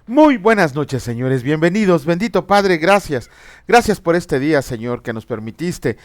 Muy buenas noches, señores. Bienvenidos. Bendito Padre, gracias. Gracias por este día, Señor, que nos permitiste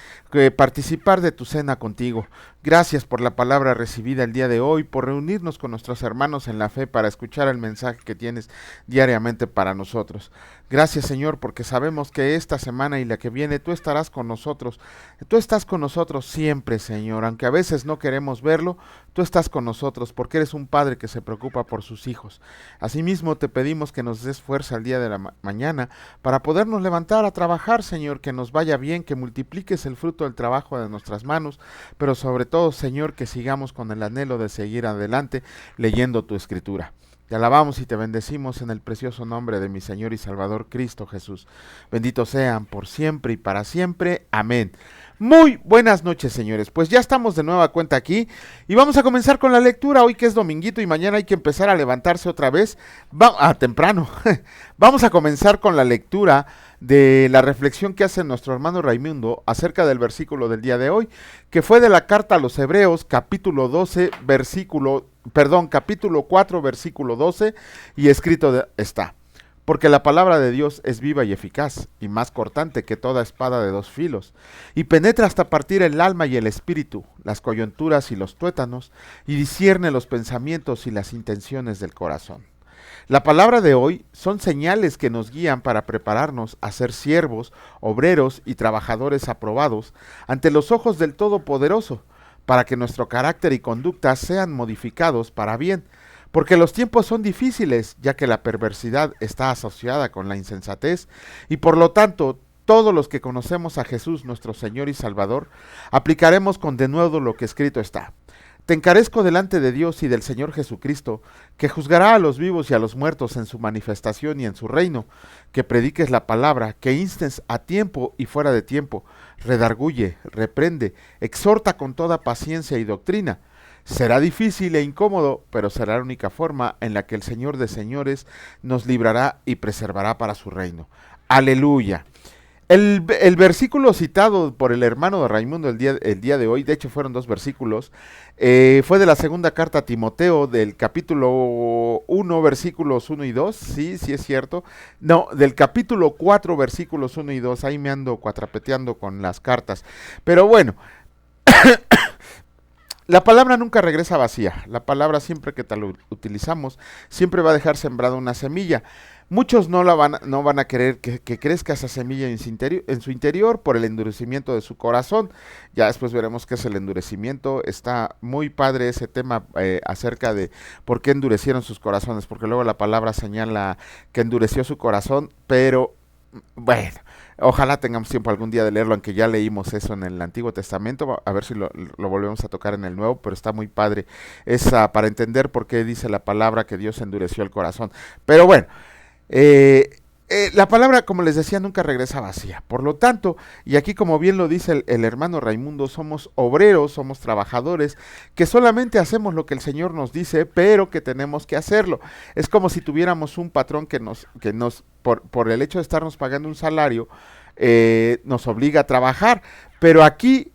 participar de tu cena contigo. Gracias por la palabra recibida el día de hoy, por reunirnos con nuestros hermanos en la fe para escuchar el mensaje que tienes diariamente para nosotros. Gracias, Señor, porque sabemos que esta semana y la que viene tú estarás con nosotros. Tú estás con nosotros siempre, Señor. Aunque a veces no queremos verlo, tú estás con nosotros porque eres un Padre que se preocupa por sus hijos. Asimismo, te pedimos que nos des fuerza el día de la mañana para podernos levantar a trabajar, Señor, que nos vaya bien, que multipliques el fruto del trabajo de nuestras manos, pero sobre todo, Señor, que sigamos con el anhelo de seguir adelante leyendo tu escritura. Te alabamos y te bendecimos en el precioso nombre de mi Señor y Salvador Cristo Jesús. Benditos sean por siempre y para siempre. Amén. Muy buenas noches, señores. Pues ya estamos de nueva cuenta aquí y vamos a comenzar con la lectura. Hoy que es dominguito y mañana hay que empezar a levantarse otra vez. Temprano. Vamos a comenzar con la lectura de la reflexión que hace nuestro hermano Raimundo acerca del versículo del día de hoy, que fue de la carta a los Hebreos, capítulo 4, versículo 12, y escrito está: porque la palabra de Dios es viva y eficaz, y más cortante que toda espada de dos filos, y penetra hasta partir el alma y el espíritu, las coyunturas y los tuétanos, y discierne los pensamientos y las intenciones del corazón. La palabra de hoy son señales que nos guían para prepararnos a ser siervos, obreros y trabajadores aprobados ante los ojos del Todopoderoso, para que nuestro carácter y conducta sean modificados para bien, porque los tiempos son difíciles, ya que la perversidad está asociada con la insensatez, y por lo tanto, todos los que conocemos a Jesús, nuestro Señor y Salvador, aplicaremos con denuedo lo que escrito está: te encarezco delante de Dios y del Señor Jesucristo, que juzgará a los vivos y a los muertos en su manifestación y en su reino, que prediques la palabra, que instes a tiempo y fuera de tiempo, redarguye, reprende, exhorta con toda paciencia y doctrina. Será difícil e incómodo, pero será la única forma en la que el Señor de señores nos librará y preservará para su reino. Aleluya. El versículo citado por el hermano de Raimundo el día de hoy, de hecho fueron dos versículos, fue de la segunda carta a Timoteo, del capítulo 1, versículos 1 y 2, sí es cierto, no, del capítulo 4, versículos 1 y 2, ahí me ando cuatrapeteando con las cartas, pero bueno. La palabra nunca regresa vacía. La palabra, siempre que la utilizamos, siempre va a dejar sembrada una semilla. Muchos no van a querer que crezca esa semilla en su interior por el endurecimiento de su corazón. Ya después veremos qué es el endurecimiento. Está muy padre ese tema acerca de por qué endurecieron sus corazones, porque luego la palabra señala que endureció su corazón, pero bueno, ojalá tengamos tiempo algún día de leerlo, aunque ya leímos eso en el Antiguo Testamento, a ver si lo volvemos a tocar en el Nuevo, pero está muy padre para entender por qué dice la palabra que Dios endureció el corazón. Pero bueno, la palabra, como les decía, nunca regresa vacía. Por lo tanto, y aquí como bien lo dice el hermano Raimundo, somos obreros, somos trabajadores, que solamente hacemos lo que el Señor nos dice, pero que tenemos que hacerlo. Es como si tuviéramos un patrón que por el hecho de estarnos pagando un salario, nos obliga a trabajar. Pero aquí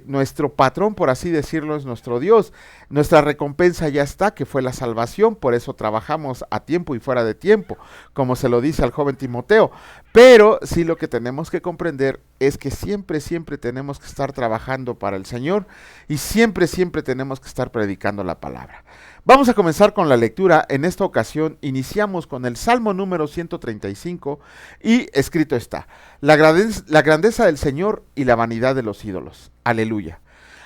nuestro patrón, por así decirlo, es nuestro Dios. Nuestra recompensa ya está, que fue la salvación, por eso trabajamos a tiempo y fuera de tiempo, como se lo dice al joven Timoteo. Pero sí, lo que tenemos que comprender es que siempre tenemos que estar trabajando para el Señor, y siempre tenemos que estar predicando la palabra. Vamos a comenzar con la lectura. En esta ocasión iniciamos con el Salmo número 135 y escrito está: la grandeza del Señor y la vanidad de los ídolos. Aleluya.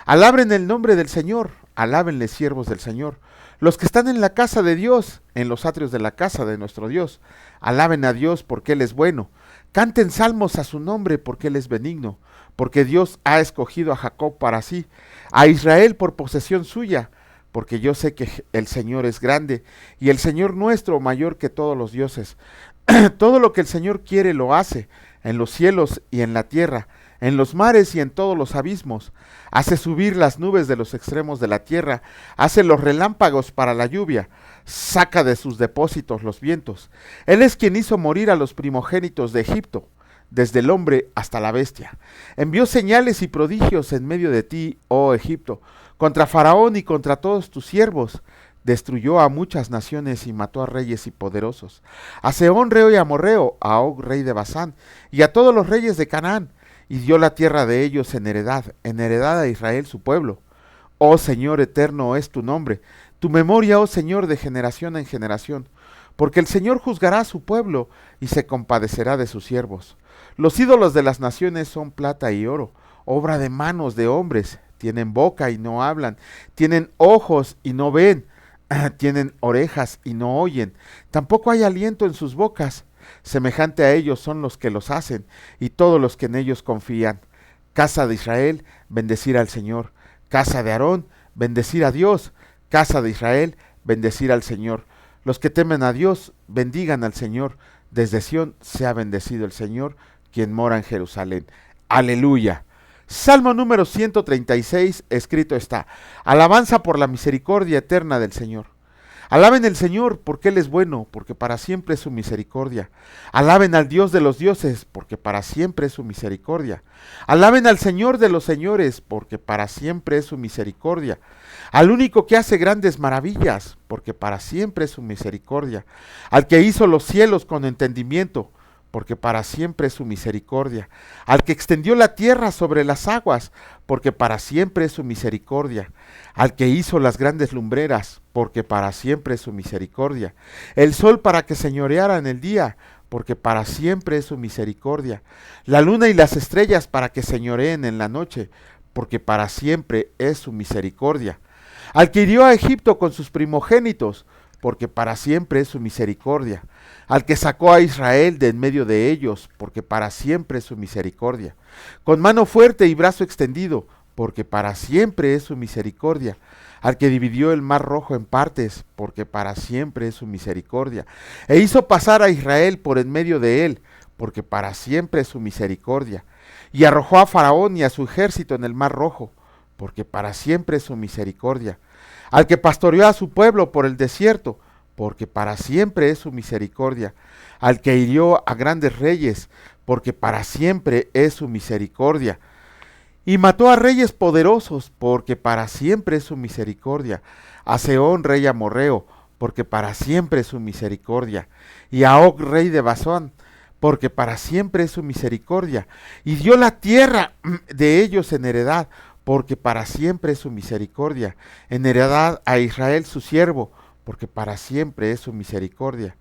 Alaben el nombre del Señor, alábenle siervos del Señor, los que están en la casa de Dios, en los atrios de la casa de nuestro Dios. Alaben a Dios porque Él es bueno, canten salmos a su nombre porque Él es benigno, porque Dios ha escogido a Jacob para sí, a Israel por posesión suya. Porque yo sé que el Señor es grande, y el Señor nuestro mayor que todos los dioses. Todo lo que el Señor quiere lo hace, en los cielos y en la tierra, en los mares y en todos los abismos. Hace subir las nubes de los extremos de la tierra, hace los relámpagos para la lluvia, saca de sus depósitos los vientos. Él es quien hizo morir a los primogénitos de Egipto, desde el hombre hasta la bestia. Envió señales y prodigios en medio de ti, oh Egipto, contra Faraón y contra todos tus siervos. destruyó a muchas naciones y mató a reyes y poderosos. A Sehón, rey amorreo, a Og, rey de Basán, y a todos los reyes de Canaán, y dio la tierra de ellos en heredad a Israel su pueblo. Oh Señor eterno es tu nombre, tu memoria, oh Señor, de generación en generación. Porque el Señor juzgará a su pueblo y se compadecerá de sus siervos. Los ídolos de las naciones son plata y oro, obra de manos de hombres. Tienen boca y no hablan, tienen ojos y no ven, tienen orejas y no oyen. Tampoco hay aliento en sus bocas. Semejante a ellos son los que los hacen y todos los que en ellos confían. Casa de Israel, bendecir al Señor. Casa de Aarón, bendecir a Dios. Casa de Israel, bendecir al Señor. Los que temen a Dios, bendigan al Señor. Desde Sión sea bendecido el Señor, quien mora en Jerusalén. Aleluya. Salmo número 136, escrito está: alabanza por la misericordia eterna del Señor. Alaben al Señor, porque Él es bueno, porque para siempre es su misericordia. Alaben al Dios de los dioses, porque para siempre es su misericordia. Alaben al Señor de los señores, porque para siempre es su misericordia. Al único que hace grandes maravillas, porque para siempre es su misericordia. Al que hizo los cielos con entendimiento, porque para siempre es su misericordia. Al que extendió la tierra sobre las aguas, porque para siempre es su misericordia. Al que hizo las grandes lumbreras, porque para siempre es su misericordia. El sol para que señoreara en el día, porque para siempre es su misericordia. La luna y las estrellas para que señoreen en la noche, porque para siempre es su misericordia. Al que hirió a Egipto con sus primogénitos, porque para siempre es su misericordia. Al que sacó a Israel de en medio de ellos, porque para siempre es su misericordia. Con mano fuerte y brazo extendido, porque para siempre es su misericordia. Al que dividió el mar rojo en partes, porque para siempre es su misericordia. E hizo pasar a Israel por en medio de él, porque para siempre es su misericordia. Y arrojó a Faraón y a su ejército en el mar rojo, porque para siempre es su misericordia. Al que pastoreó a su pueblo por el desierto, porque para siempre es su misericordia. Al que hirió a grandes reyes, porque para siempre es su misericordia. Y mató a reyes poderosos, porque para siempre es su misericordia. A Sehón, rey amorreo, porque para siempre es su misericordia. Y a Og, rey de Basán, porque para siempre es su misericordia. Y dio la tierra de ellos en heredad, porque para siempre es su misericordia. En heredad a Israel su siervo, porque para siempre es su misericordia.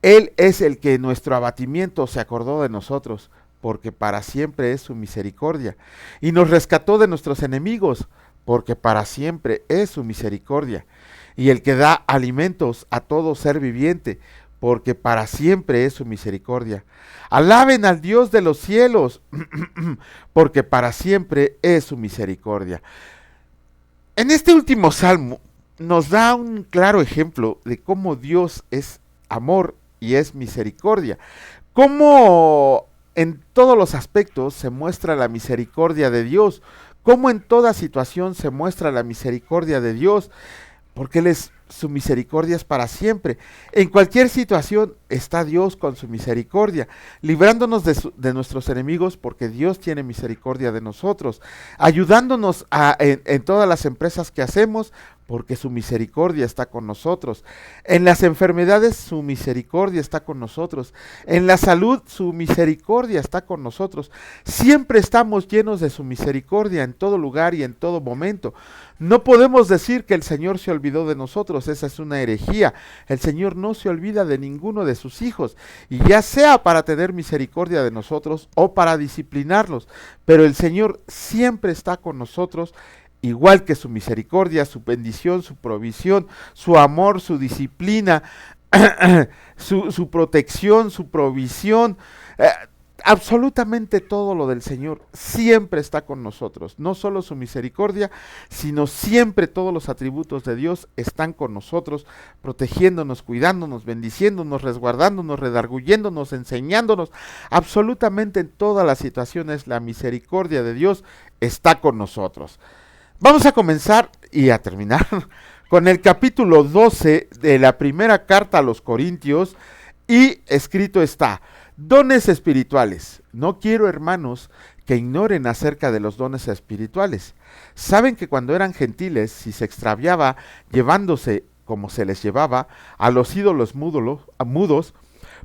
Él es el que en nuestro abatimiento se acordó de nosotros, porque para siempre es su misericordia. Y nos rescató de nuestros enemigos, porque para siempre es su misericordia. Y el que da alimentos a todo ser viviente, porque para siempre es su misericordia. Alaben al Dios de los cielos, porque para siempre es su misericordia. En este último salmo nos da un claro ejemplo de cómo Dios es amor y es misericordia. Cómo en todos los aspectos se muestra la misericordia de Dios. Cómo en toda situación se muestra la misericordia de Dios. Porque su misericordia es para siempre. En cualquier situación está Dios con su misericordia, librándonos de nuestros enemigos, porque Dios tiene misericordia de nosotros, ayudándonos en todas las empresas que hacemos, porque su misericordia está con nosotros. En las enfermedades su misericordia está con nosotros. En la salud su misericordia está con nosotros. Siempre estamos llenos de su misericordia en todo lugar y en todo momento. No podemos decir que el Señor se olvidó de nosotros, esa es una herejía. El Señor no se olvida de ninguno de sus hijos, y ya sea para tener misericordia de nosotros o para disciplinarlos, pero el Señor siempre está con nosotros, igual que su misericordia, su bendición, su provisión, su amor, su disciplina, su protección, su provisión. Absolutamente todo lo del Señor siempre está con nosotros. No solo su misericordia, sino siempre todos los atributos de Dios están con nosotros, protegiéndonos, cuidándonos, bendiciéndonos, resguardándonos, redarguyéndonos, enseñándonos. Absolutamente en todas las situaciones la misericordia de Dios está con nosotros. Vamos a comenzar y a terminar con el capítulo 12 de la primera carta a los Corintios, y escrito está: dones espirituales. No quiero, hermanos, que ignoren acerca de los dones espirituales. Saben que cuando eran gentiles, si se extraviaba llevándose como se les llevaba, a los ídolos mudos.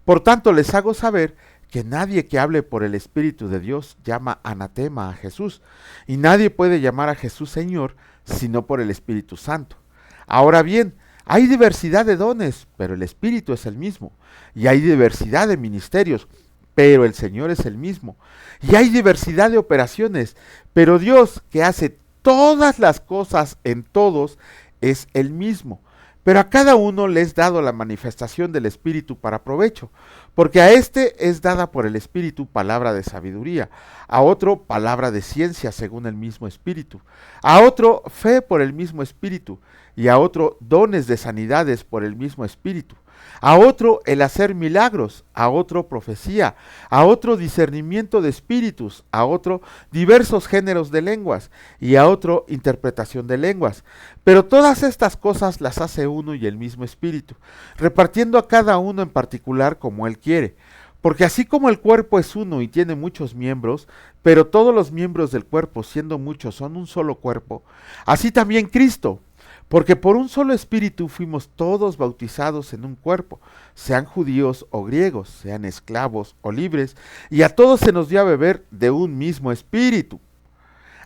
Por tanto, les hago saber que nadie que hable por el Espíritu de Dios llama anatema a Jesús, y nadie puede llamar a Jesús Señor sino por el Espíritu Santo. Ahora bien, hay diversidad de dones, pero el Espíritu es el mismo, y hay diversidad de ministerios, pero el Señor es el mismo, y hay diversidad de operaciones, pero Dios, que hace todas las cosas en todos, es el mismo. Pero a cada uno le es dado la manifestación del Espíritu para provecho, porque a este es dada por el Espíritu palabra de sabiduría, a otro palabra de ciencia según el mismo Espíritu, a otro fe por el mismo Espíritu, y a otro dones de sanidades por el mismo Espíritu, a otro el hacer milagros, a otro profecía, a otro discernimiento de espíritus, a otro diversos géneros de lenguas, y a otro interpretación de lenguas. Pero todas estas cosas las hace uno y el mismo Espíritu, repartiendo a cada uno en particular como Él quiere. Porque así como el cuerpo es uno y tiene muchos miembros, pero todos los miembros del cuerpo, siendo muchos, son un solo cuerpo, así también Cristo. Porque por un solo Espíritu fuimos todos bautizados en un cuerpo, sean judíos o griegos, sean esclavos o libres, y a todos se nos dio a beber de un mismo Espíritu.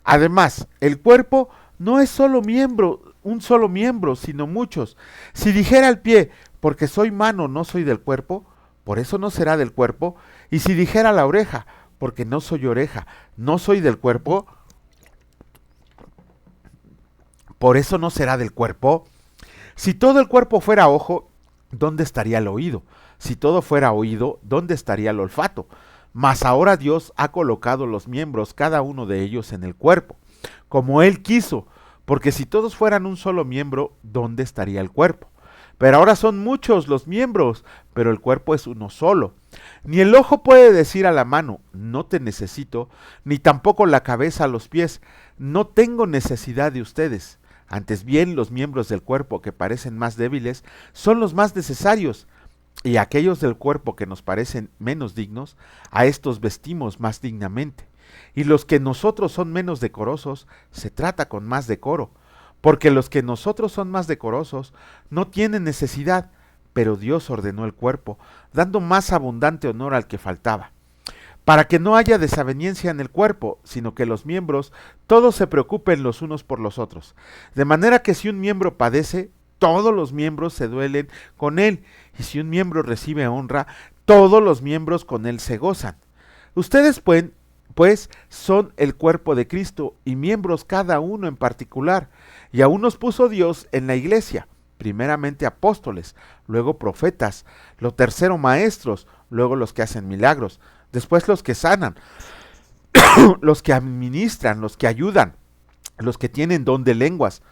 Además, el cuerpo no es un solo miembro, sino muchos. Si dijera el pie, porque soy mano, no soy del cuerpo, por eso no será del cuerpo. Y si dijera la oreja, porque no soy oreja, no soy del cuerpo, por eso no será del cuerpo. Si todo el cuerpo fuera ojo, ¿dónde estaría el oído? Si todo fuera oído, ¿dónde estaría el olfato? Mas ahora Dios ha colocado los miembros, cada uno de ellos, en el cuerpo, como Él quiso, porque si todos fueran un solo miembro, ¿dónde estaría el cuerpo? Pero ahora son muchos los miembros, pero el cuerpo es uno solo. Ni el ojo puede decir a la mano, no te necesito, ni tampoco la cabeza a los pies, no tengo necesidad de ustedes. Antes bien, los miembros del cuerpo que parecen más débiles son los más necesarios, y aquellos del cuerpo que nos parecen menos dignos, a estos vestimos más dignamente. Y los que nosotros son menos decorosos, se trata con más decoro, porque los que nosotros son más decorosos no tienen necesidad, pero Dios ordenó el cuerpo, dando más abundante honor al que faltaba, para que no haya desaveniencia en el cuerpo, sino que los miembros todos se preocupen los unos por los otros. De manera que si un miembro padece, todos los miembros se duelen con él, y si un miembro recibe honra, todos los miembros con él se gozan. Ustedes pues son el cuerpo de Cristo, y miembros cada uno en particular, y aún nos puso Dios en la iglesia, primeramente apóstoles, luego profetas, lo tercero maestros, luego los que hacen milagros, después los que sanan, los que administran, los que ayudan, los que tienen don de lenguas.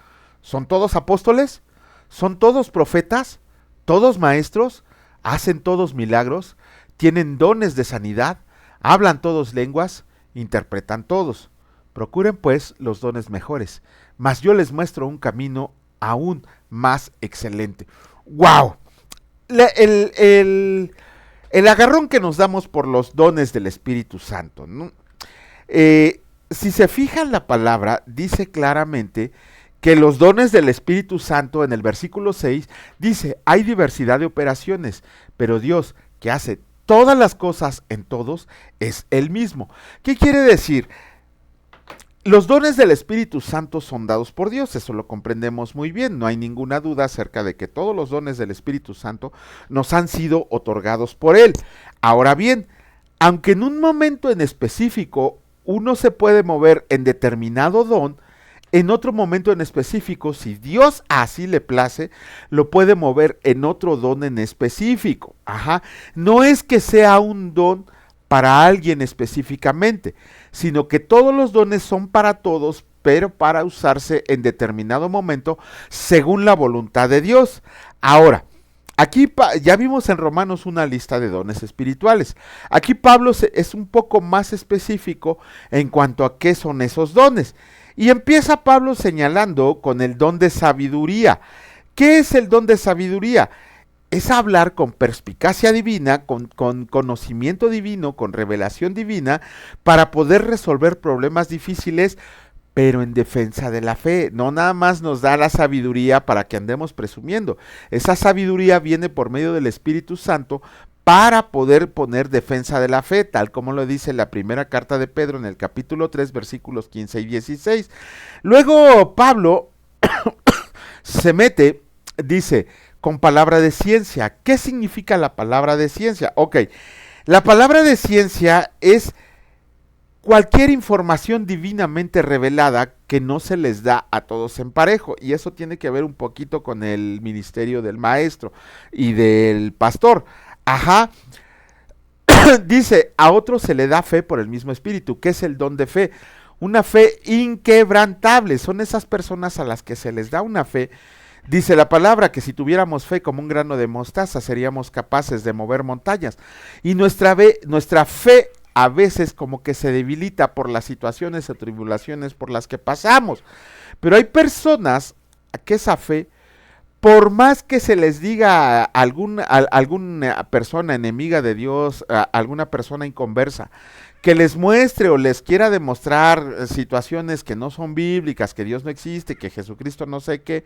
¿Son todos apóstoles? ¿Son todos profetas? ¿Todos maestros? ¿Hacen todos milagros? ¿Tienen dones de sanidad? ¿Hablan todos lenguas? ¿Interpretan todos? Procuren pues los dones mejores, mas yo les muestro un camino aún más excelente. ¡Wow! El agarrón que nos damos por los dones del Espíritu Santo, ¿no? Si se fijan, la palabra dice claramente que los dones del Espíritu Santo, en el versículo 6, dice, hay diversidad de operaciones, pero Dios, que hace todas las cosas en todos, es el mismo. ¿Qué quiere decir? Los dones del Espíritu Santo son dados por Dios, eso lo comprendemos muy bien, no hay ninguna duda acerca de que todos los dones del Espíritu Santo nos han sido otorgados por Él. Ahora bien, aunque en un momento en específico uno se puede mover en determinado don, en otro momento en específico, si Dios así le place, lo puede mover en otro don en específico. No es que sea un don para alguien específicamente, sino que todos los dones son para todos, pero para usarse en determinado momento según la voluntad de Dios. Ahora, aquí ya vimos en Romanos una lista de dones espirituales. Aquí Pablo es un poco más específico en cuanto a qué son esos dones. Y empieza Pablo señalando con el don de sabiduría. ¿Qué es el don de sabiduría? Es hablar con perspicacia divina, con conocimiento divino, con revelación divina, para poder resolver problemas difíciles pero en defensa de la fe. No nada más nos da la sabiduría para que andemos presumiendo. Esa sabiduría viene por medio del Espíritu Santo para poder poner defensa de la fe, tal como lo dice la primera carta de Pedro en el capítulo 3, versículos 15 y 16. Luego Pablo se mete, dice, con palabra de ciencia. ¿Qué significa la palabra de ciencia? Ok, la palabra de ciencia es cualquier información divinamente revelada que no se les da a todos en parejo, y eso tiene que ver un poquito con el ministerio del maestro y del pastor. Ajá, dice, a otros se le da fe por el mismo espíritu. ¿Qué es el don de fe? Una fe inquebrantable. Son esas personas a las que se les da una fe. Dice la palabra que si tuviéramos fe como un grano de mostaza, seríamos capaces de mover montañas. Y nuestra fe a veces como que se debilita por las situaciones o tribulaciones por las que pasamos. Pero hay personas a que esa fe, por más que se les diga a alguna persona enemiga de Dios, a alguna persona inconversa, que les muestre o les quiera demostrar situaciones que no son bíblicas, que Dios no existe, que Jesucristo no sé qué,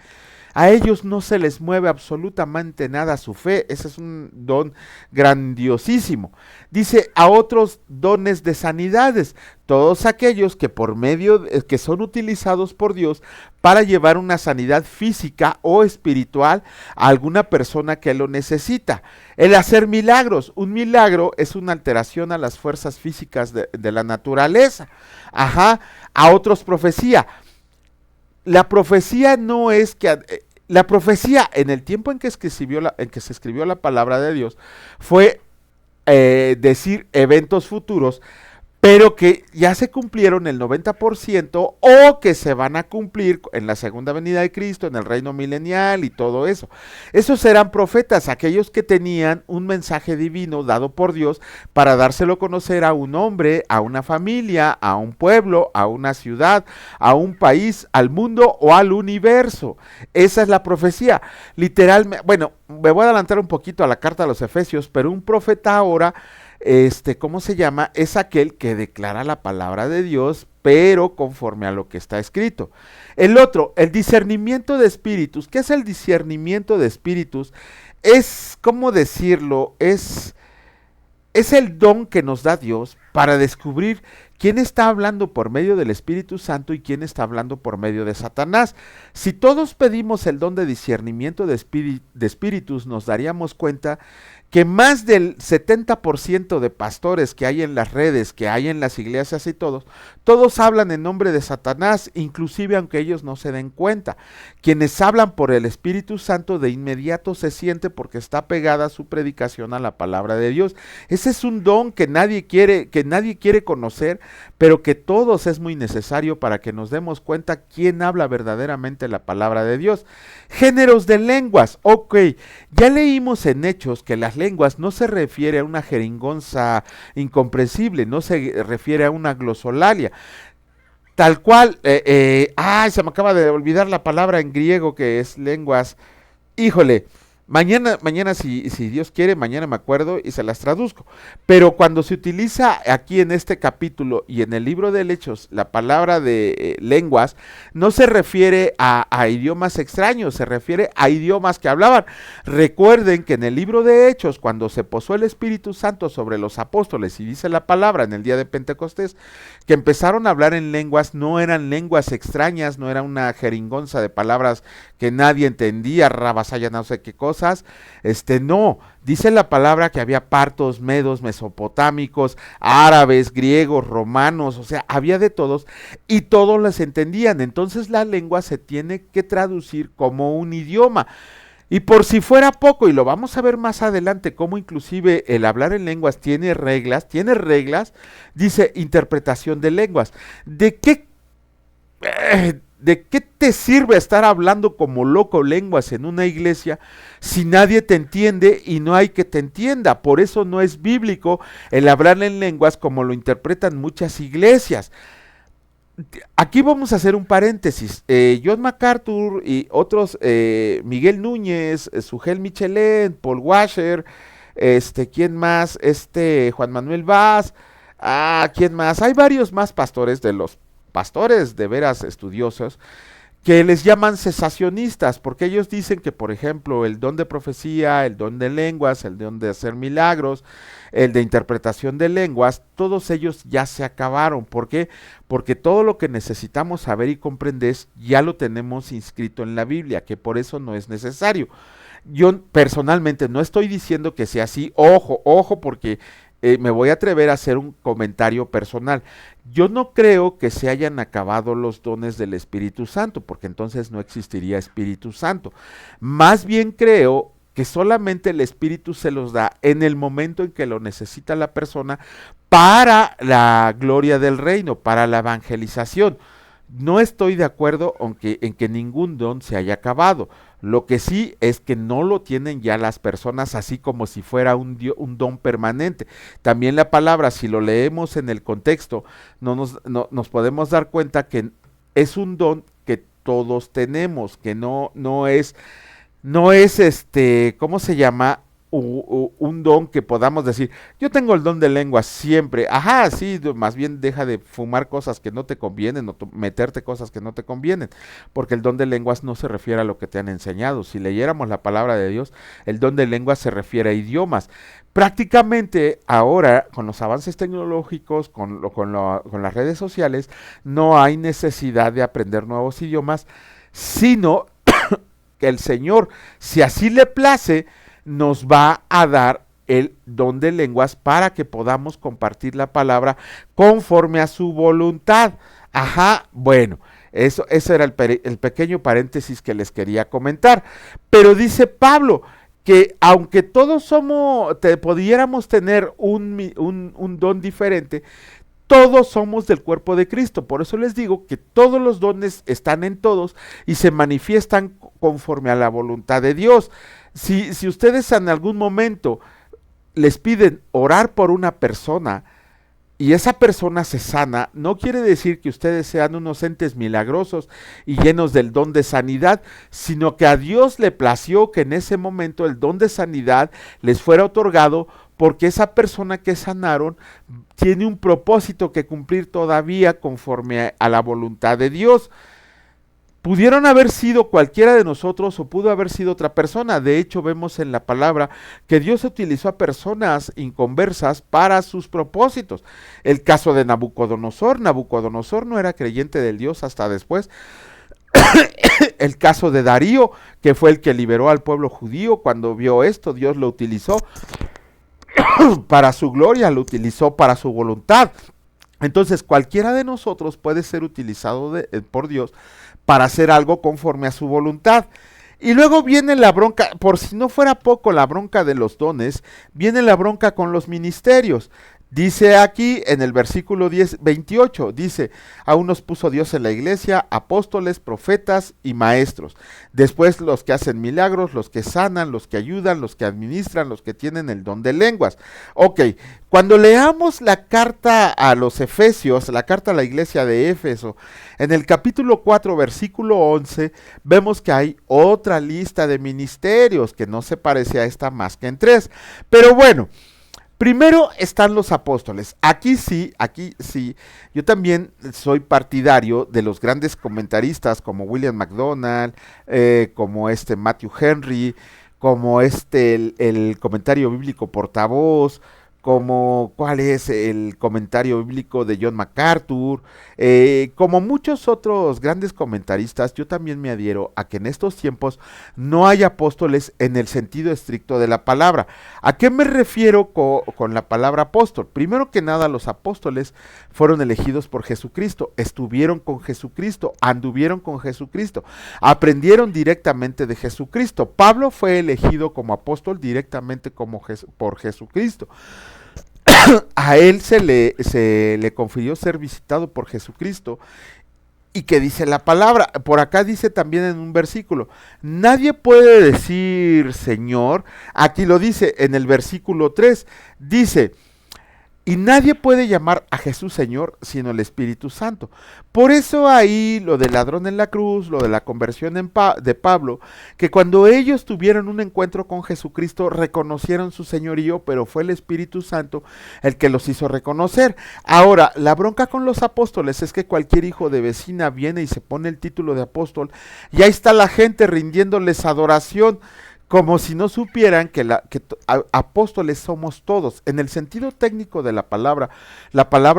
a ellos no se les mueve absolutamente nada su fe. Ese es un don grandiosísimo. Dice, a otros dones de sanidades, todos aquellos que por medio, que son utilizados por Dios para llevar una sanidad física o espiritual a alguna persona que lo necesita. El hacer milagros, un milagro es una alteración a las fuerzas físicas de la naturaleza. Ajá, a otros profecía. La profecía no es que... La profecía en el tiempo en que se escribió la palabra de Dios fue decir eventos futuros, pero que ya se cumplieron el 90% o que se van a cumplir en la segunda venida de Cristo, en el reino milenial y todo eso. Esos eran profetas, aquellos que tenían un mensaje divino dado por Dios para dárselo a conocer a un hombre, a una familia, a un pueblo, a una ciudad, a un país, al mundo o al universo. Esa es la profecía. Literalmente, bueno, me voy a adelantar un poquito a la carta a los Efesios, pero un profeta ahora, ¿cómo se llama? Es aquel que declara la palabra de Dios, pero conforme a lo que está escrito. El otro, el discernimiento de espíritus. ¿Qué es el discernimiento de espíritus? Es, ¿cómo decirlo? Es el don que nos da Dios para descubrir quién está hablando por medio del Espíritu Santo y quién está hablando por medio de Satanás. Si todos pedimos el don de discernimiento de espíritus, nos daríamos cuenta que más del 70% de pastores que hay en las redes, que hay en las iglesias y todos hablan en nombre de Satanás, inclusive aunque ellos no se den cuenta. Quienes hablan por el Espíritu Santo de inmediato se siente porque está pegada su predicación a la palabra de Dios. Ese es un don que nadie quiere conocer, pero que todos es muy necesario para que nos demos cuenta quién habla verdaderamente la palabra de Dios. Géneros de lenguas. Ok, ya leímos en Hechos que las lenguas no se refiere a una jeringonza incomprensible, no se refiere a una glosolalia. Tal cual, se me acaba de olvidar la palabra en griego que es lenguas. Híjole, mañana si Dios quiere, mañana me acuerdo y se las traduzco. Pero cuando se utiliza aquí en este capítulo y en el libro de Hechos la palabra de lenguas, no se refiere a idiomas extraños, se refiere a idiomas que hablaban. Recuerden que en el libro de Hechos, cuando se posó el Espíritu Santo sobre los apóstoles y dice la palabra en el día de Pentecostés, que empezaron a hablar en lenguas, no eran lenguas extrañas, no era una jeringonza de palabras que nadie entendía, rabasaya, no sé qué cosas, no, dice la palabra que había partos, medos, mesopotámicos, árabes, griegos, romanos, o sea, había de todos y todos las entendían. Entonces la lengua se tiene que traducir como un idioma. Y por si fuera poco, y lo vamos a ver más adelante, cómo inclusive el hablar en lenguas tiene reglas, dice interpretación de lenguas. ¿De qué te sirve estar hablando como loco lenguas en una iglesia si nadie te entiende y no hay que te entienda? Por eso no es bíblico el hablar en lenguas como lo interpretan muchas iglesias. Aquí vamos a hacer un paréntesis. John MacArthur y otros, Miguel Núñez, Sugel Michelén, Paul Washer, ¿quién más? Juan Manuel Vaz, ¿quién más? Hay varios más pastores de los pastores de veras estudiosos, que les llaman cesacionistas, porque ellos dicen que, por ejemplo, el don de profecía, el don de lenguas, el don de hacer milagros, el de interpretación de lenguas, todos ellos ya se acabaron. ¿Por qué? Porque todo lo que necesitamos saber y comprender ya lo tenemos inscrito en la Biblia, que por eso no es necesario. Yo personalmente no estoy diciendo que sea así, ojo, porque me voy a atrever a hacer un comentario personal. Yo no creo que se hayan acabado los dones del Espíritu Santo, porque entonces no existiría Espíritu Santo. Más bien creo que solamente el Espíritu se los da en el momento en que lo necesita la persona para la gloria del reino, para la evangelización. No estoy de acuerdo en que ningún don se haya acabado. Lo que sí es que no lo tienen ya las personas así como si fuera un don permanente. También la palabra, si lo leemos en el contexto, nos podemos dar cuenta que es un don que todos tenemos, que no es ¿cómo se llama? Un don que podamos decir, yo tengo el don de lengua siempre, ajá, sí, más bien deja de fumar cosas que no te convienen o meterte cosas que no te convienen, porque el don de lenguas no se refiere a lo que te han enseñado. Si leyéramos la palabra de Dios, el don de lenguas se refiere a idiomas. Prácticamente ahora, con los avances tecnológicos, con las redes sociales, no hay necesidad de aprender nuevos idiomas, sino que el Señor, si así le place, nos va a dar el don de lenguas para que podamos compartir la palabra conforme a su voluntad. Ajá, bueno, eso era el pequeño paréntesis que les quería comentar. Pero dice Pablo que aunque todos pudiéramos tener un don diferente, todos somos del cuerpo de Cristo. Por eso les digo que todos los dones están en todos y se manifiestan conforme a la voluntad de Dios. Si ustedes en algún momento les piden orar por una persona y esa persona se sana, no quiere decir que ustedes sean unos entes milagrosos y llenos del don de sanidad, sino que a Dios le plació que en ese momento el don de sanidad les fuera otorgado, porque esa persona que sanaron tiene un propósito que cumplir todavía conforme a la voluntad de Dios. Pudieron haber sido cualquiera de nosotros o pudo haber sido otra persona. De hecho, vemos en la palabra que Dios utilizó a personas inconversas para sus propósitos. El caso de Nabucodonosor. Nabucodonosor no era creyente del Dios hasta después. El caso de Darío, que fue el que liberó al pueblo judío. Cuando vio esto, Dios lo utilizó para su gloria, lo utilizó para su voluntad. Entonces, cualquiera de nosotros puede ser utilizado por Dios para hacer algo conforme a su voluntad. Y luego viene la bronca, por si no fuera poco la bronca de los dones, viene la bronca con los ministerios. Dice aquí en el versículo 28, dice, a unos puso Dios en la iglesia, apóstoles, profetas y maestros. Después los que hacen milagros, los que sanan, los que ayudan, los que administran, los que tienen el don de lenguas. Ok, cuando leamos la carta a los Efesios, la carta a la iglesia de Éfeso, en el capítulo 4, versículo 11, vemos que hay otra lista de ministerios que no se parece a esta más que en 3. Pero bueno, primero están los apóstoles. Aquí sí, yo también soy partidario de los grandes comentaristas como William MacDonald, como Matthew Henry, como el comentario bíblico portavoz, como cuál es el comentario bíblico de John MacArthur, como muchos otros grandes comentaristas. Yo también me adhiero a que en estos tiempos no hay apóstoles en el sentido estricto de la palabra. ¿A qué me refiero con la palabra apóstol? Primero que nada, los apóstoles fueron elegidos por Jesucristo, estuvieron con Jesucristo, anduvieron con Jesucristo, aprendieron directamente de Jesucristo. Pablo fue elegido como apóstol directamente por Jesucristo. A él se le confirió ser visitado por Jesucristo. ¿Y qué dice la palabra? Por acá dice también en un versículo, nadie puede decir Señor. Aquí lo dice en el versículo 3, dice, Y nadie puede llamar a Jesús Señor sino el Espíritu Santo. Por eso ahí lo del ladrón en la cruz, lo de la conversión de Pablo, que cuando ellos tuvieron un encuentro con Jesucristo reconocieron su señorío, pero fue el Espíritu Santo el que los hizo reconocer. Ahora, la bronca con los apóstoles es que cualquier hijo de vecina viene y se pone el título de apóstol y ahí está la gente rindiéndoles adoración, como si no supieran que apóstoles somos todos. En el sentido técnico de la palabra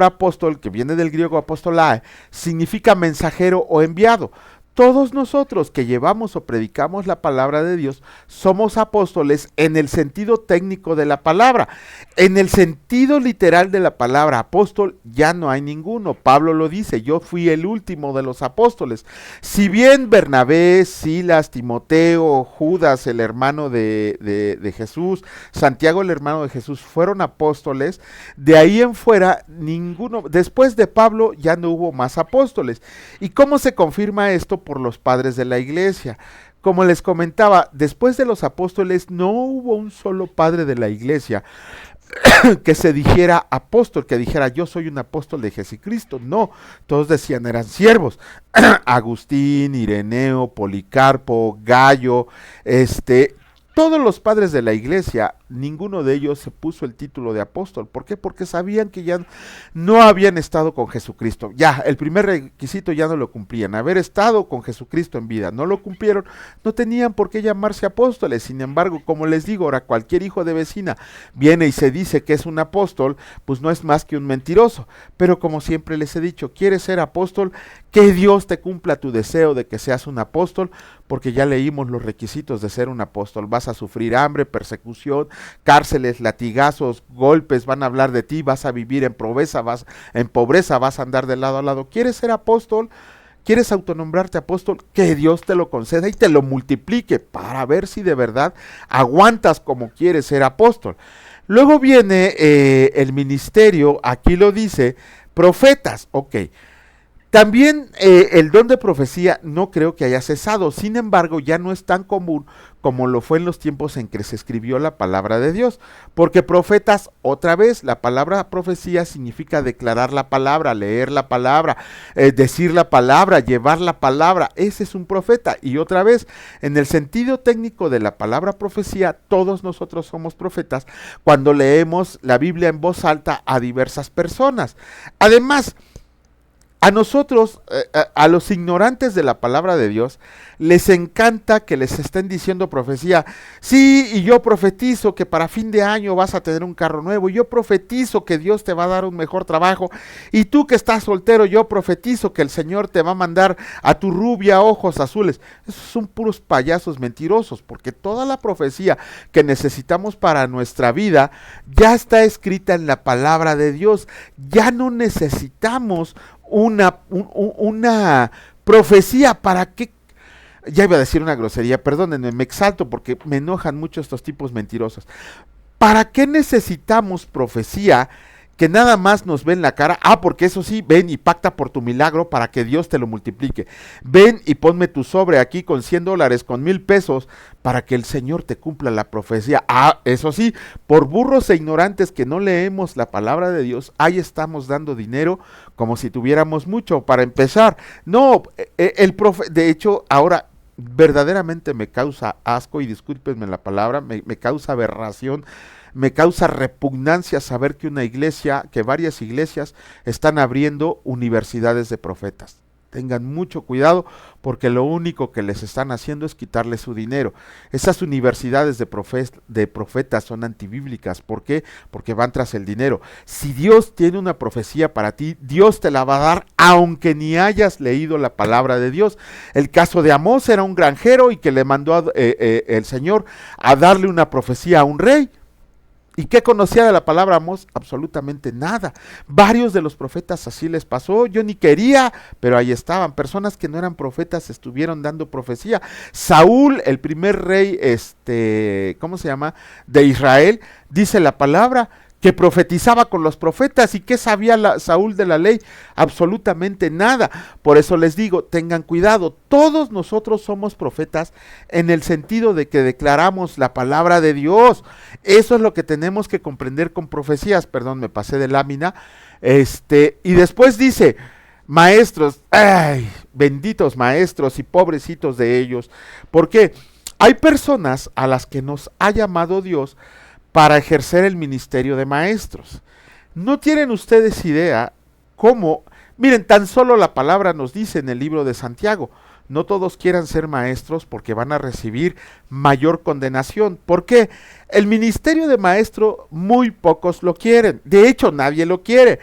apóstol, que viene del griego apostolae, significa mensajero o enviado. Todos nosotros que llevamos o predicamos la palabra de Dios somos apóstoles en el sentido técnico de la palabra. En el sentido literal de la palabra apóstol ya no hay ninguno. Pablo lo dice, yo fui el último de los apóstoles. Si bien Bernabé, Silas, Timoteo, Judas, el hermano de Jesús, Santiago, el hermano de Jesús, fueron apóstoles, de ahí en fuera ninguno, después de Pablo ya no hubo más apóstoles. ¿Y cómo se confirma esto? Por los padres de la iglesia. Como les comentaba, después de los apóstoles no hubo un solo padre de la iglesia que se dijera apóstol, que dijera yo soy un apóstol de Jesucristo. No, todos decían eran siervos. Agustín, Ireneo, Policarpo, Gallo, todos los padres de la iglesia, ninguno de ellos se puso el título de apóstol. ¿Por qué? Porque sabían que ya no habían estado con Jesucristo. Ya, el primer requisito ya no lo cumplían. Haber estado con Jesucristo en vida, no lo cumplieron, no tenían por qué llamarse apóstoles. Sin embargo, como les digo, ahora cualquier hijo de vecina viene y se dice que es un apóstol, pues no es más que un mentiroso. Pero como siempre les he dicho, ¿quieres ser apóstol? Que Dios te cumpla tu deseo de que seas un apóstol, porque ya leímos los requisitos de ser un apóstol. Vas a sufrir hambre, persecución, cárceles, latigazos, golpes, van a hablar de ti, vas a vivir en pobreza, vas a andar de lado a lado. ¿Quieres ser apóstol? ¿Quieres autonombrarte apóstol? Que Dios te lo conceda y te lo multiplique para ver si de verdad aguantas como quieres ser apóstol. Luego viene el ministerio, aquí lo dice, profetas, ok. También el don de profecía no creo que haya cesado, sin embargo ya no es tan común como lo fue en los tiempos en que se escribió la palabra de Dios, porque profetas, otra vez, la palabra profecía significa declarar la palabra, leer la palabra, decir la palabra, llevar la palabra, ese es un profeta, y otra vez, en el sentido técnico de la palabra profecía, todos nosotros somos profetas cuando leemos la Biblia en voz alta a diversas personas. Además, a nosotros, a los ignorantes de la palabra de Dios, les encanta que les estén diciendo profecía. Sí, y yo profetizo que para fin de año vas a tener un carro nuevo. Yo profetizo que Dios te va a dar un mejor trabajo. Y tú que estás soltero, yo profetizo que el Señor te va a mandar a tu rubia ojos azules. Esos son puros payasos mentirosos, porque toda la profecía que necesitamos para nuestra vida ya está escrita en la palabra de Dios. Ya no necesitamos una profecía. ¿Para qué? Ya iba a decir una grosería, perdónenme, me exalto porque me enojan mucho estos tipos mentirosos. ¿Para qué necesitamos profecía que nada más nos ven la cara? Ah, porque eso sí, ven y pacta por tu milagro para que Dios te lo multiplique. Ven y ponme tu sobre aquí con $100, con $1,000 para que el Señor te cumpla la profecía. Ah, eso sí, por burros e ignorantes que no leemos la palabra de Dios, ahí estamos dando dinero como si tuviéramos mucho. Para empezar, no, de hecho, ahora verdaderamente me causa asco, y discúlpenme la palabra, me causa aberración, me causa repugnancia saber que una iglesia, que varias iglesias están abriendo universidades de profetas. Tengan mucho cuidado porque lo único que les están haciendo es quitarles su dinero. Esas universidades de profetas son antibíblicas. ¿Por qué? Porque van tras el dinero. Si Dios tiene una profecía para ti, Dios te la va a dar aunque ni hayas leído la palabra de Dios. El caso de Amós era un granjero y que le mandó el Señor a darle una profecía a un rey. ¿Y qué conocía de la palabra Amós? Absolutamente nada. Varios de los profetas así les pasó. Yo ni quería, pero ahí estaban. Personas que no eran profetas estuvieron dando profecía. Saúl, el primer rey, ¿cómo se llama? De Israel, dice la palabra que profetizaba con los profetas. ¿Y qué sabía Saúl de la ley? Absolutamente nada. Por eso les digo, tengan cuidado, todos nosotros somos profetas en el sentido de que declaramos la palabra de Dios. Eso es lo que tenemos que comprender con profecías. Perdón, me pasé de lámina. Y después dice, maestros, ay, benditos maestros y pobrecitos de ellos, porque hay personas a las que nos ha llamado Dios para ejercer el ministerio de maestros. No tienen ustedes idea cómo, miren, tan solo la palabra nos dice en el libro de Santiago, no todos quieran ser maestros porque van a recibir mayor condenación. ¿Por qué? El ministerio de maestro muy pocos lo quieren, de hecho nadie lo quiere.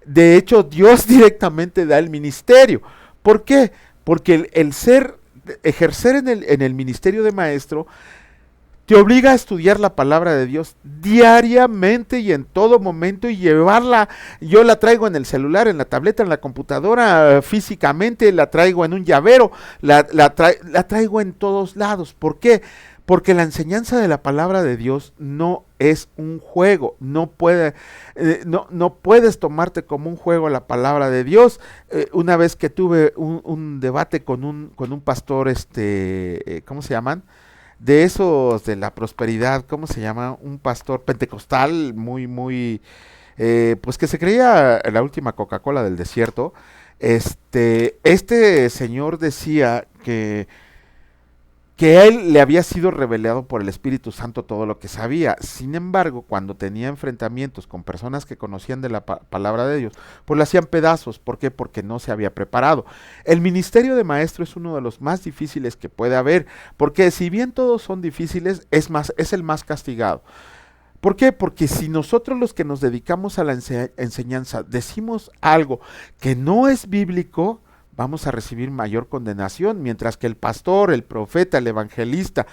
De hecho, Dios directamente da el ministerio. ¿Por qué? Porque ejercer en el ministerio de maestro te obliga a estudiar la palabra de Dios diariamente y en todo momento y llevarla. Yo la traigo en el celular, en la tableta, en la computadora, físicamente, la traigo en un llavero, la traigo en todos lados. ¿Por qué? Porque la enseñanza de la palabra de Dios no es un juego, no puedes tomarte como un juego la palabra de Dios. Una vez que tuve un debate con un pastor, ¿cómo se llaman? De esos de la prosperidad, ¿cómo se llama? Un pastor pentecostal muy, pues que se creía la última Coca-Cola del desierto. Este señor decía que a él le había sido revelado por el Espíritu Santo todo lo que sabía. Sin embargo, cuando tenía enfrentamientos con personas que conocían de la palabra de Dios, pues le hacían pedazos. ¿Por qué? Porque no se había preparado. El ministerio de maestro es uno de los más difíciles que puede haber, porque si bien todos son difíciles, es el más castigado. ¿Por qué? Porque si nosotros los que nos dedicamos a la enseñanza decimos algo que no es bíblico, vamos a recibir mayor condenación, mientras que el pastor, el profeta, el evangelista,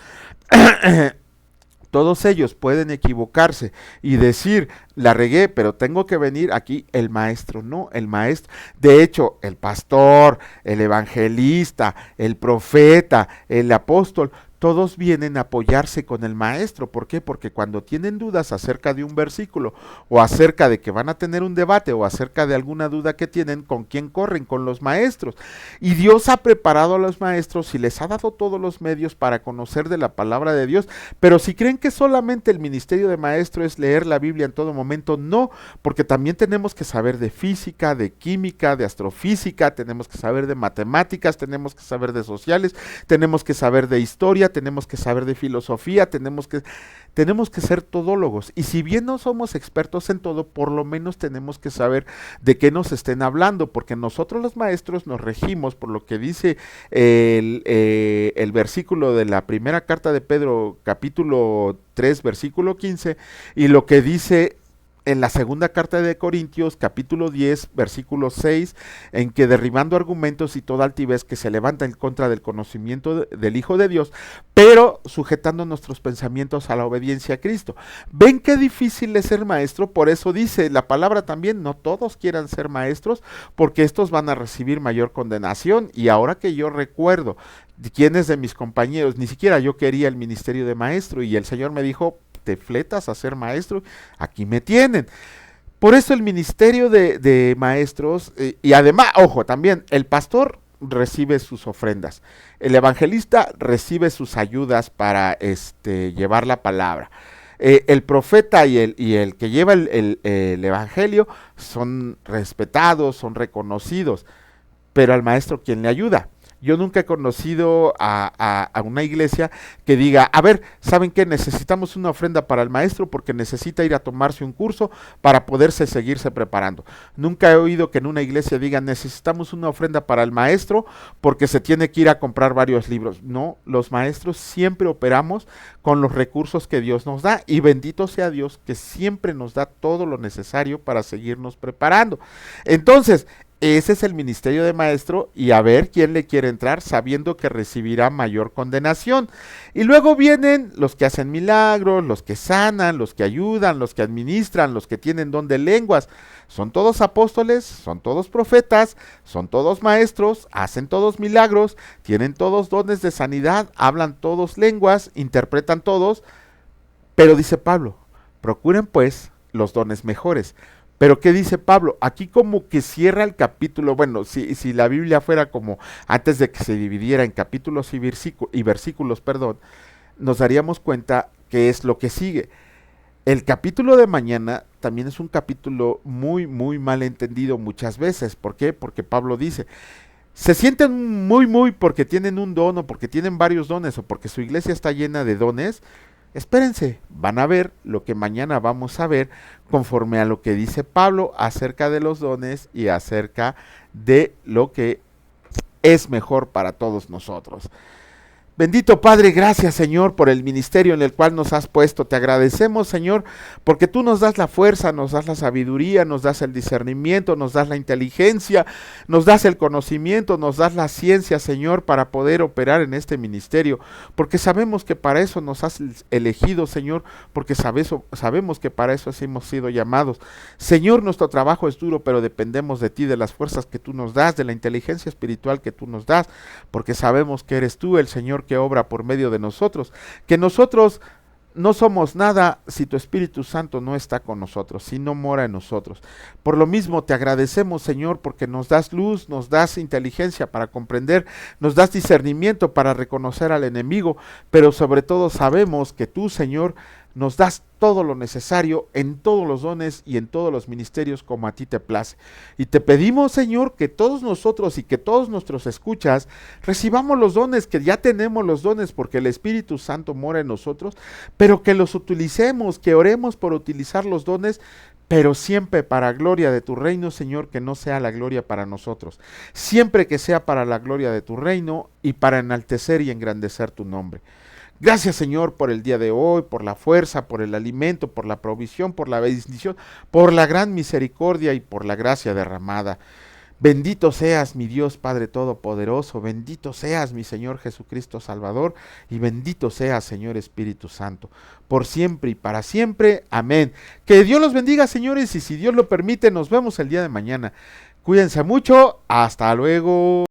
todos ellos pueden equivocarse y decir, la regué, pero tengo que venir aquí. El maestro no, el maestro, de hecho, el pastor, el evangelista, el profeta, el apóstol, todos vienen a apoyarse con el maestro. ¿Por qué? Porque cuando tienen dudas acerca de un versículo o acerca de que van a tener un debate o acerca de alguna duda que tienen, ¿con quién corren? Con los maestros. Y Dios ha preparado a los maestros y les ha dado todos los medios para conocer de la palabra de Dios. Pero si creen que solamente el ministerio de maestro es leer la Biblia en todo momento, no, porque también tenemos que saber de física, de química, de astrofísica, tenemos que saber de matemáticas, tenemos que saber de sociales, tenemos que saber de historia, tenemos que saber de filosofía, tenemos que ser todólogos. Y si bien no somos expertos en todo, por lo menos tenemos que saber de qué nos estén hablando, porque nosotros los maestros nos regimos por lo que dice el versículo de la primera carta de Pedro, capítulo 3, versículo 15, y lo que dice en la segunda carta de Corintios, capítulo 10, versículo 6, en que derribando argumentos y toda altivez que se levanta en contra del conocimiento del Hijo de Dios, pero sujetando nuestros pensamientos a la obediencia a Cristo. ¿Ven qué difícil es ser maestro? Por eso dice la palabra también, no todos quieran ser maestros, porque estos van a recibir mayor condenación. Y ahora que yo recuerdo quiénes de mis compañeros, ni siquiera yo quería el ministerio de maestro, y el Señor me dijo, te fletas a ser maestro, aquí me tienen. Por eso el ministerio de maestros, y además, ojo, también el pastor recibe sus ofrendas, el evangelista recibe sus ayudas para llevar la palabra, el profeta y el que lleva el evangelio son respetados, son reconocidos, pero al maestro, ¿quién le ayuda? Yo nunca he conocido a una iglesia que diga, a ver, ¿saben qué? Necesitamos una ofrenda para el maestro porque necesita ir a tomarse un curso para poderse seguirse preparando. Nunca he oído que en una iglesia digan, necesitamos una ofrenda para el maestro porque se tiene que ir a comprar varios libros. No, los maestros siempre operamos con los recursos que Dios nos da, y bendito sea Dios que siempre nos da todo lo necesario para seguirnos preparando. Entonces, ese es el ministerio de maestro, y a ver quién le quiere entrar sabiendo que recibirá mayor condenación. Y luego vienen los que hacen milagros, los que sanan, los que ayudan, los que administran, los que tienen don de lenguas. Son todos apóstoles, son todos profetas, son todos maestros, hacen todos milagros, tienen todos dones de sanidad, hablan todos lenguas, interpretan todos. Pero dice Pablo, procuren pues los dones mejores. Pero ¿qué dice Pablo? Aquí como que cierra el capítulo, bueno, si la Biblia fuera como antes de que se dividiera en capítulos y versículos, perdón, nos daríamos cuenta que es lo que sigue. El capítulo de mañana también es un capítulo muy, muy mal entendido muchas veces. ¿Por qué? Porque Pablo dice, se sienten muy porque tienen un don o porque tienen varios dones o porque su iglesia está llena de dones. Espérense, van a ver lo que mañana vamos a ver conforme a lo que dice Pablo acerca de los dones y acerca de lo que es mejor para todos nosotros. Bendito Padre, gracias Señor por el ministerio en el cual nos has puesto. Te agradecemos Señor porque tú nos das la fuerza, nos das la sabiduría, nos das el discernimiento, nos das la inteligencia, nos das el conocimiento, nos das la ciencia Señor para poder operar en este ministerio. Porque sabemos que para eso nos has elegido Señor, porque sabemos que para eso hemos sido llamados. Señor, nuestro trabajo es duro, pero dependemos de ti, de las fuerzas que tú nos das, de la inteligencia espiritual que tú nos das, porque sabemos que eres tú el Señor que obra por medio de nosotros, que nosotros no somos nada si tu Espíritu Santo no está con nosotros, si no mora en nosotros. Por lo mismo te agradecemos, Señor, porque nos das luz, nos das inteligencia para comprender, nos das discernimiento para reconocer al enemigo, pero sobre todo sabemos que tú, Señor, nos das todo lo necesario en todos los dones y en todos los ministerios como a ti te place. Y te pedimos, Señor, que todos nosotros y que todos nuestros escuchas recibamos los dones, que ya tenemos los dones porque el Espíritu Santo mora en nosotros, pero que los utilicemos, que oremos por utilizar los dones, pero siempre para gloria de tu reino, Señor, que no sea la gloria para nosotros. Siempre que sea para la gloria de tu reino y para enaltecer y engrandecer tu nombre. Gracias Señor por el día de hoy, por la fuerza, por el alimento, por la provisión, por la bendición, por la gran misericordia y por la gracia derramada. Bendito seas mi Dios Padre Todopoderoso, bendito seas mi Señor Jesucristo Salvador y bendito seas Señor Espíritu Santo, por siempre y para siempre. Amén. Que Dios los bendiga señores y si Dios lo permite nos vemos el día de mañana. Cuídense mucho, hasta luego.